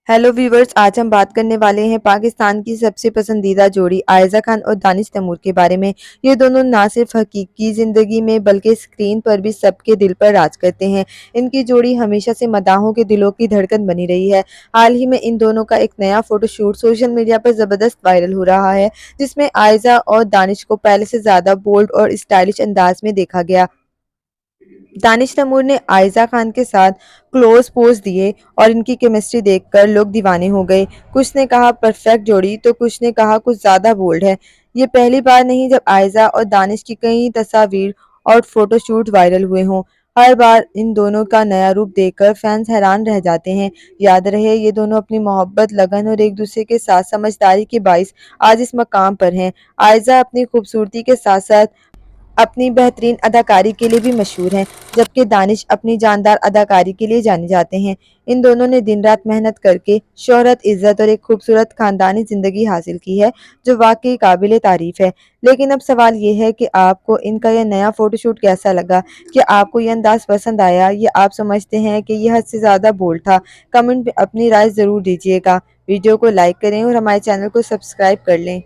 Hello viewers, आज हम बात करने वाले हैं पाकिस्तान की सबसे पसंदीदा जोड़ी आयजा खान और दानिश तैमूर के बारे में। ये दोनों ना सिर्फ हकीकी ज़िंदगी में बल्कि स्क्रीन पर भी सबके दिल पर राज करते हैं। इनकी जोड़ी हमेशा से मदाहों के दिलों की धड़कन बनी रही है। हाल ही में इन दोनों का एक नया फोटोशूट सोशल मीडिया पर ज़बरदस्त वायरल हो रहा है, जिसमें आयजा और दानिश को पहले से ज़्यादा बोल्ड और स्टाइलिश अंदाज में देखा गया। दानिश तैमूर ने आयजा खान के साथ क्लोज पोज दिए और इनकी केमिस्ट्री देखकर लोग दीवाने हो गए। कुछ ने कहा परफेक्ट जोड़ी तो कुछ ने कहा कुछ ज्यादा बोल्ड है। ये पहली बार नहीं जब आयजा और दानिश की कई तस्वीर और फोटोशूट वायरल हुए हों। हर बार इन दोनों का नया रूप देखकर फैंस हैरान रह जाते हैं। याद रहे, ये दोनों अपनी मोहब्बत, लगन और एक दूसरे के साथ समझदारी के बाइस आज इस मकाम पर हैं। आयजा अपनी खूबसूरती के साथ साथ अपनी बेहतरीन अदाकारी के लिए भी मशहूर हैं, जबकि दानिश अपनी जानदार अदाकारी के लिए जाने जाते हैं। इन दोनों ने दिन रात मेहनत करके शोहरत, इज्जत और एक खूबसूरत खानदानी जिंदगी हासिल की है, जो वाकई काबिल तारीफ है। लेकिन अब सवाल ये है कि आपको इनका यह नया फोटोशूट कैसा लगा? क्या आपको ये अंदाज पसंद आया या आप समझते हैं कि यह हद से ज़्यादा बोल्ड था? कमेंट में अपनी राय ज़रूर दीजिएगा। वीडियो को लाइक करें और हमारे चैनल को सब्सक्राइब कर लें।